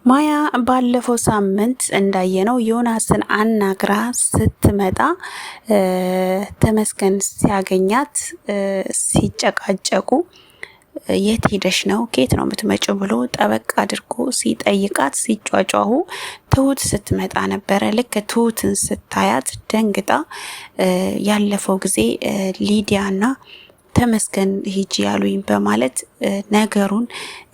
ማያ ባለፈው ሳምንት እንዳየነው ዮናስን አናግራ ስትመጣ ተመስገን ሲያገኛት ሲጨቃጨቁ የት ሄደሽ ነው ከየት ነው የምትመጪው ብሎ ጠበቅ አድርጎ ሲጠይቃት ሲጫጫሁ ትሁት ስትመጣ ነበረ። ልክ ትሁትን ስታያት ደንግጣ ያለፈው ጊዜ ሊዲያና ተመስገን ሂጂ ያሉኝ በማለት ነገሩን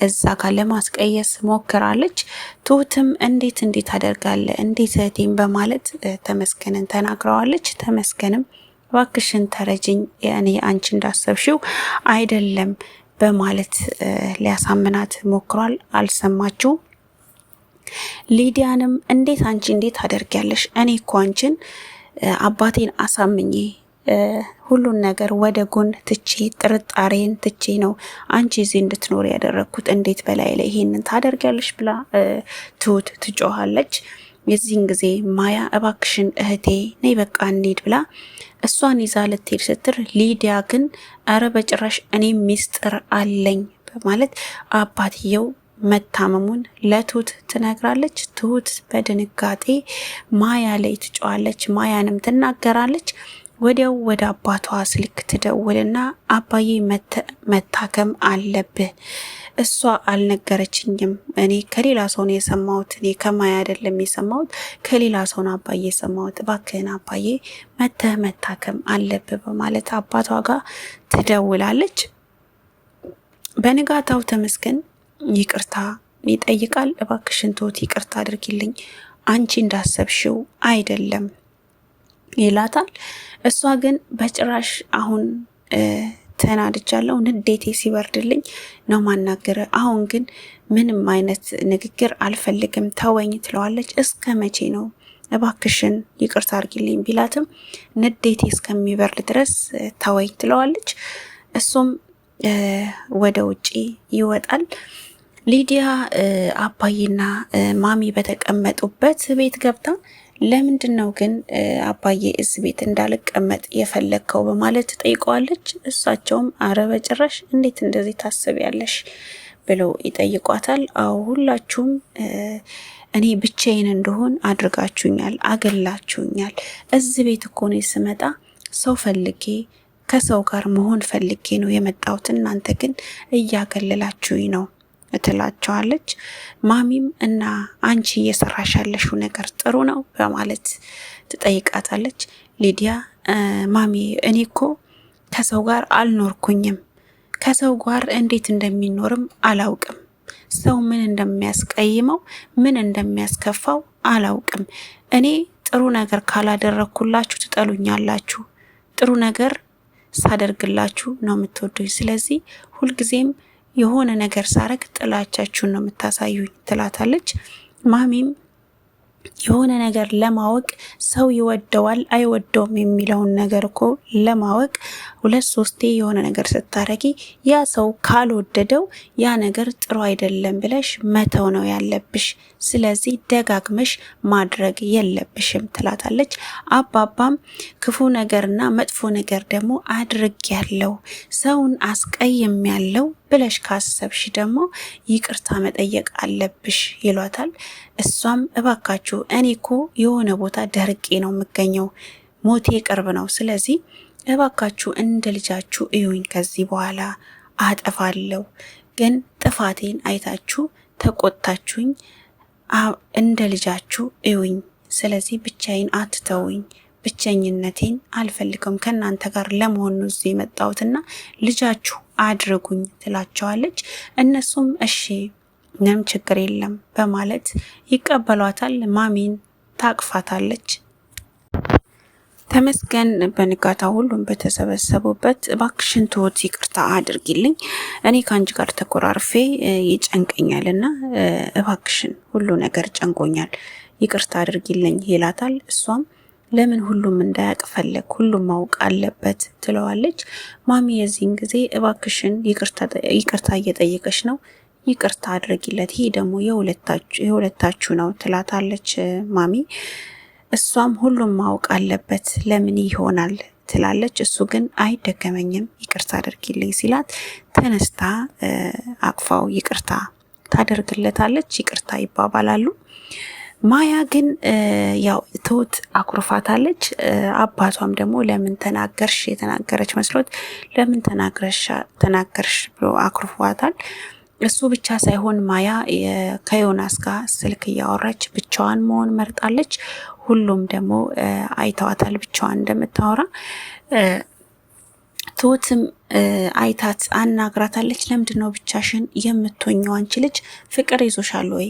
እዛ ጋር ለማስቀየስ ሞክራለች። ትሁትም እንዴት አደርጋለ እንዴት እህቴን በማለት ተመስገንን ተናግረዋለች። ተመስገንም እባክሽን ተረጅኝ ያኔ አንቺ እንዳሰብሽው አይደለም በማለት ሊያሳምናት ሞክሯል። አልሰማችው። ሊዲያንም እንዴት አደርጋለሽ እኔ እኮ አንቺን አባቴን አሳምኜ ሁሉን ነገር ወደ ጎን ትቼ ጥርጣሬን ትቼ ነው አንቺ እዚህ እንድትኖር ያደረኩት እንዴት በላይ ላይ ይሄንን ታደርጋለሽ ብላ ትሁት ትጮሃለች። የዚህን ጊዜ ማያ እባክሽን እህቴ ነይ በቃ እንሂድ ብላ እሷን ይዛ ልትሄድ ስትር ሊዲያ ግን አረ በጭራሽ እኔ ሚስጥር አለኝ በማለት አባትየው መታመሙን ለትሁት ትነግራለች። ትሁት በድንጋጤ ማያ ላይ ትጮሃለች። ማያንም ትናገራለች። ወዲያው ወደ አባቷ ስልክ ትደውልና አባዬ መታከም አለብህ፣ እሷ አልነገረችኝም፣ እኔ ከሌላ ሰው ነው የሰማሁት፣ እኔ ከማያ አይደለም የሰማሁት ከሌላ ሰው ነው አባዬ የሰማሁት፣ እባክህን አባዬ መታከም አለብህ በማለት አባቷ ጋር ትደውላለች። በንጋታው ተመስገን ይቅርታ ይጠይቃል። እባክሽን ትሁት ይቅርታ አድርጊልኝ፣ አንቺ እንዳሰብሽው አይደለም ይላታል። እሷ ግን በጭራሽ አሁን ተናድጃለሁ፣ ንዴቴ ሲበርድልኝ ነው ማናገር፣ አሁን ግን ምንም አይነት ንግግር አልፈልግም ተወኝ ትለዋለች። እስከ መቼ ነው እባክሽን ይቅርታ አድርጊልኝ ቢላትም ንዴቴ እስከሚበርድ ድረስ ተወኝ ትለዋለች። እሱም ወደ ውጪ ይወጣል። ሊዲያ አባዬና ማሚ በተቀመጡበት ቤት ገብታ ለምንድነው ግን አባዬ እዚህ ቤት እንዳልቀመጥ የፈለከው በማለት ጠይቀዋለች። እሳቸውም አረ በጭራሽ እንዴት እንደዚህ ታስቢያለሽ ብለው ይጠይቋታል። አዎ ሁላችሁም እኔ ብቻዬን እንደሆን አድርጋችሁኛል፣ አገላችሁኛል። እዚህ ቤት እኮ ነው ስመጣ ሰው ፈልጌ ከሰው ጋር መሆን ፈልጌ ነው የመጣሁት፣ እናንተ ግን እያገለላችሁኝ ነው ትላቸዋለች። ማሚም እና አንቺ እየሰራሽ ያለሽው ነገር ጥሩ ነው በማለት ትጠይቃታለች። ሊዲያ ማሚ እኔ እኮ ከሰው ጋር አልኖርኩኝም፣ ከሰው ጋር እንዴት እንደሚኖርም አላውቅም፣ ሰው ምን እንደሚያስቀይመው ምን እንደሚያስከፋው አላውቅም። እኔ ጥሩ ነገር ካላደረኩላችሁ ትጠሉኛላችሁ፣ ጥሩ ነገር ሳደርግላችሁ ነው የምትወዱኝ፣ ስለዚህ ሁልጊዜም የሆነ ነገር ሳረግ ጥላቻችሁን ነው የምታሳዩኝ ትላታለች። ማሚም የሆነ ነገር ለማወቅ ሰው ይወደዋል አይወደውም የሚለውን ነገር እኮ ለማወቅ 2-3 የሆነ ነገር ስታረጊ ያ ሰው ካልወደደው ያ ነገር ጥሩ አይደለም ብለሽ መተው ነው ያለብሽ፣ ስለዚህ ደጋግመሽ ማድረግ የለብሽም ትላታለች። አባባም ክፉ ነገርና መጥፎ ነገር ደግሞ አድርጌያለሁ፣ ሰውን አስቀይሜያለሁ ብለሽ ካሰብሽ ደግሞ ይቅርታ መጠየቅ አለብሽ ይሏታል። እሷም እባካችሁ እኔ እኮ የሆነ ቦታ ደርቄ ነው የምገኘው፣ ሞቴ ቅርብ ነው፣ ስለዚህ እባካችሁ እንደ ልጃችሁ እዩኝ፣ ከዚህ በኋላ አጠፋለሁ፣ ግን ጥፋቴን አይታችሁ ተቆጣችሁኝ፣ እንደ ልጃችሁ እዩኝ፣ ስለዚህ ብቻዬን አትተውኝ፣ ብቸኝነቴን አልፈልገውም፣ ከናንተ ጋር ለመሆን ነው እዚህ የመጣሁትና ልጃችሁ አድርጉኝ ትላቸዋለች። እነሱም እሺ ምንም ችግር የለም በማለት ይቀበሏታል። ማሚን ታቅፋታለች። ተመስገን በንጋታ ሁሉም በተሰበሰቡበት እባክሽን ትሁት ይቅርታ አድርጊልኝ፣ እኔ ከአንቺ ጋር ተኮራርፌ ይጨንቀኛልና እባክሽን ሁሉ ነገር ጨንቆኛል፣ ይቅርታ አድርጊልኝ ይላታል። እሷም ለምን ሁሉም እንዳያቅ ፈለግ፣ ሁሉም ማወቅ አለበት ትለዋለች። ማሚ የዚህን ጊዜ እባክሽን ይቅርታ እየጠየቀች ነው፣ ይቅርታ አድርጊለት፣ ይሄ ደግሞ የሁለታችሁ ነው ትላታለች ማሚ። እሷም ሁሉም ማወቅ አለበት ለምን ይሆናል ትላለች። እሱ ግን አይደገመኝም ይቅርታ አድርጊልኝ ሲላት ተነስታ አቅፋው ይቅርታ ታደርግለታለች፣ ይቅርታ ይባባላሉ። ማያ ግን ያው ትሁት አኩርፋታለች። አባቷም ደግሞ ለምን ተናገርሽ የተናገረች መስሎት ለምን ተናገርሽ ብሎ አኩርፏታል። እሱ ብቻ ሳይሆን ማያ ከዮናስ ጋር ስልክ እያወራች ብቻዋን መሆን መርጣለች። ሁሉም ደግሞ አይተዋታል ብቻዋን እንደምታወራ። ትሁትም አይታት አናግራታለች። ለምንድን ነው ብቻሽን የምትሆኚው? አንቺ ልጅ ፍቅር ይዞሻል ወይ?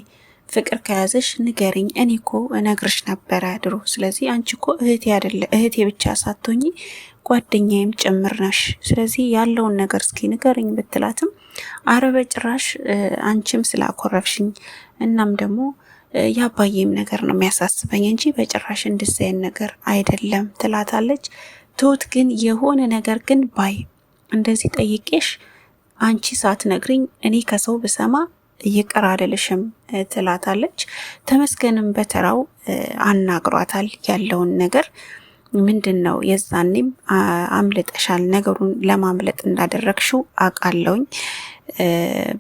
ፍቅር ከያዘሽ ንገሪኝ፣ እኔ እኮ እነግርሽ ነበረ ድሮ። ስለዚህ አንቺ እኮ እህቴ አይደለ እህቴ ብቻ ሳትሆኚ ጓደኛዬም ጭምር ነሽ። ስለዚህ ያለውን ነገር እስኪ ንገሪኝ ብትላትም አረ በጭራሽ አንቺም ስላኮረፍሽኝ እናም ደግሞ የአባዬም ነገር ነው የሚያሳስበኝ እንጂ በጭራሽ እንደዚህ ነገር አይደለም ትላታለች። ትሁት ግን የሆነ ነገር ግን ባይ እንደዚህ ጠይቄሽ አንቺ ሳትነግሪኝ እኔ ከሰው ብሰማ ይቅር አልልሽም ትላታለች። ተመስገንም በተራው አናግሯታል ያለውን ነገር ምንድን ነው የዛኔም አምልጠሻል፣ ነገሩን ለማምለጥ እንዳደረግሽው አውቃለሁኝ።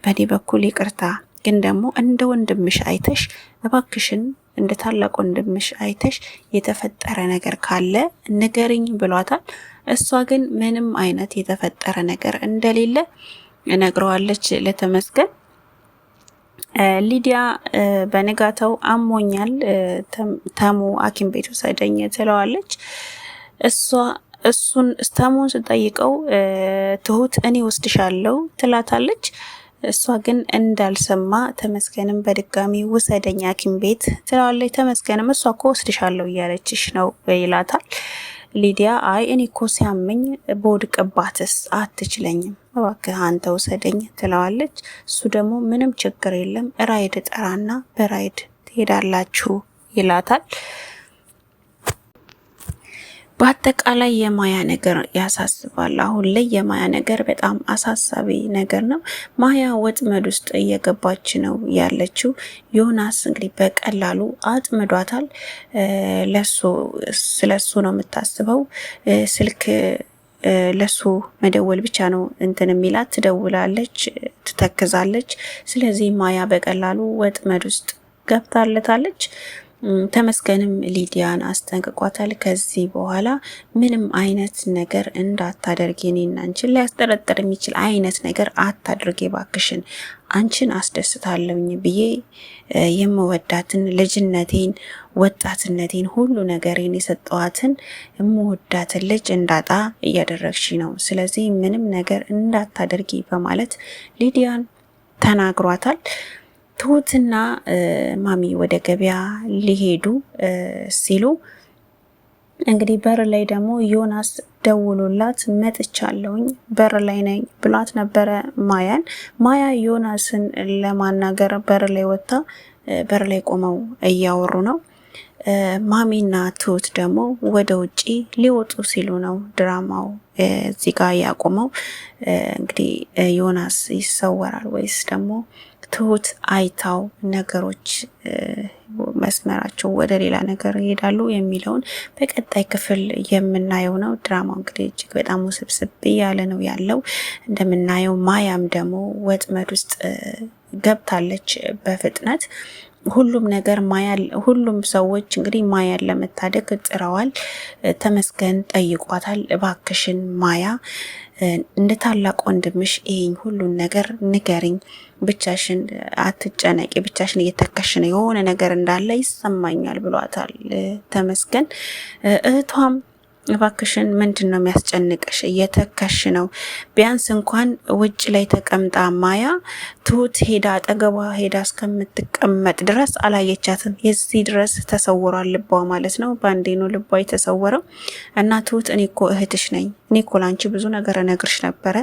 በእኔ በኩል ይቅርታ፣ ግን ደግሞ እንደ ወንድምሽ አይተሽ እባክሽን እንደ ታላቅ ወንድምሽ አይተሽ የተፈጠረ ነገር ካለ ንገሪኝ ብሏታል። እሷ ግን ምንም አይነት የተፈጠረ ነገር እንደሌለ ነግረዋለች ለተመስገን። ሊዲያ በንጋታው አሞኛል ተሙ ሐኪም ቤት ወሰደኝ ትለዋለች። እሱን ተሙን ስጠይቀው ትሁት እኔ ወስድሻለሁ ትላታለች። እሷ ግን እንዳልሰማ ተመስገንም በድጋሚ ውሰደኝ ሐኪም ቤት ትለዋለች። ተመስገንም እሷ እኮ ወስድሻለሁ እያለችሽ ነው ይላታል። ሊዲያ አይ እኔ እኮ ሲያመኝ በወድቅባትስ አትችለኝም፣ እባክህ አንተ ውሰደኝ ትለዋለች። እሱ ደግሞ ምንም ችግር የለም ራይድ ጠራና በራይድ ትሄዳላችሁ ይላታል። በአጠቃላይ የማያ ነገር ያሳስባል። አሁን ላይ የማያ ነገር በጣም አሳሳቢ ነገር ነው። ማያ ወጥመድ ውስጥ እየገባች ነው ያለችው። ዮናስ እንግዲህ በቀላሉ አጥምዷታል። ስለሱ ነው የምታስበው። ስልክ ለሱ መደወል ብቻ ነው እንትን የሚላት። ትደውላለች፣ ትተክዛለች። ስለዚህ ማያ በቀላሉ ወጥመድ ውስጥ ገብታለታለች። ተመስገንም ሊዲያን አስጠንቅቋታል። ከዚህ በኋላ ምንም አይነት ነገር እንዳታደርጊ፣ እኔና አንቺን ሊያስጠረጥር የሚችል አይነት ነገር አታድርጊ ባክሽን፣ አንቺን አስደስታለሁኝ ብዬ የምወዳትን ልጅነቴን፣ ወጣትነቴን፣ ሁሉ ነገሬን የሰጠዋትን የምወዳትን ልጅ እንዳጣ እያደረግሽ ነው። ስለዚህ ምንም ነገር እንዳታደርጊ በማለት ሊዲያን ተናግሯታል። ትሁትና ማሚ ወደ ገበያ ሊሄዱ ሲሉ እንግዲህ በር ላይ ደግሞ ዮናስ ደውሎላት መጥቻለሁኝ በር ላይ ነኝ ብሏት ነበረ ማያን። ማያ ዮናስን ለማናገር በር ላይ ወጣ። በር ላይ ቆመው እያወሩ ነው። ማሚና ትሁት ደግሞ ወደ ውጪ ሊወጡ ሲሉ ነው ድራማው እዚህ ጋር ያቆመው። እንግዲህ ዮናስ ይሰወራል ወይስ ደግሞ ትሁት አይታው ነገሮች መስመራቸው ወደ ሌላ ነገር ይሄዳሉ የሚለውን በቀጣይ ክፍል የምናየው ነው። ድራማው እንግዲህ እጅግ በጣም ውስብስብ እያለ ነው ያለው። እንደምናየው ማያም ደግሞ ወጥመድ ውስጥ ገብታለች በፍጥነት። ሁሉም ሰዎች እንግዲህ ማያን ለመታደግ ጥረዋል። ተመስገን ጠይቋታል። እባክሽን ማያ እንደ ታላቅ ወንድምሽ ይሄን ሁሉን ነገር ንገሪኝ፣ ብቻሽን አትጨነቂ፣ ብቻሽን እየተከሽ ነው፣ የሆነ ነገር እንዳለ ይሰማኛል ብሏታል ተመስገን። እህቷም እባክሽን ምንድን ነው የሚያስጨንቅሽ? እየተከሽ ነው። ቢያንስ እንኳን ውጭ ላይ ተቀምጣ ማያ ትሁት ሄዳ አጠገቧ ሄዳ እስከምትቀመጥ ድረስ አላየቻትም። የዚህ ድረስ ተሰውሯል ልቧ ማለት ነው። በአንዴ ነው ልቧ የተሰወረው። እና ትሁት እኔ እኮ እህትሽ ነኝ፣ እኔ እኮ ላንቺ ብዙ ነገር እነግርሽ ነበረ፣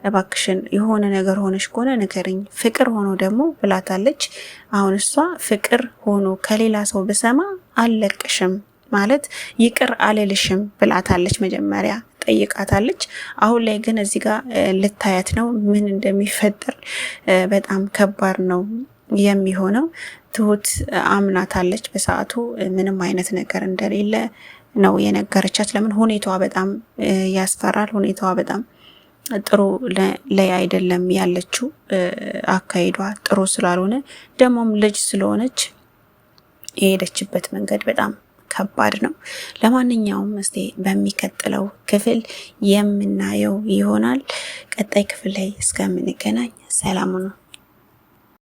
እባክሽን የሆነ ነገር ሆነሽ ከሆነ ንገሪኝ፣ ፍቅር ሆኖ ደግሞ ብላታለች። አሁን እሷ ፍቅር ሆኖ ከሌላ ሰው ብሰማ አልለቅሽም ማለት ይቅር አልልሽም ብላታለች። መጀመሪያ ጠይቃታለች። አሁን ላይ ግን እዚህ ጋር ልታያት ነው ምን እንደሚፈጠር። በጣም ከባድ ነው የሚሆነው። ትሁት አምናታለች በሰዓቱ ምንም አይነት ነገር እንደሌለ ነው የነገረቻት። ለምን ሁኔታዋ በጣም ያስፈራል። ሁኔታዋ በጣም ጥሩ ላይ አይደለም ያለችው። አካሄዷ ጥሩ ስላልሆነ ደግሞም ልጅ ስለሆነች የሄደችበት መንገድ በጣም ከባድ ነው። ለማንኛውም እስቲ በሚቀጥለው ክፍል የምናየው ይሆናል። ቀጣይ ክፍል ላይ እስከምንገናኝ ሰላም ነው።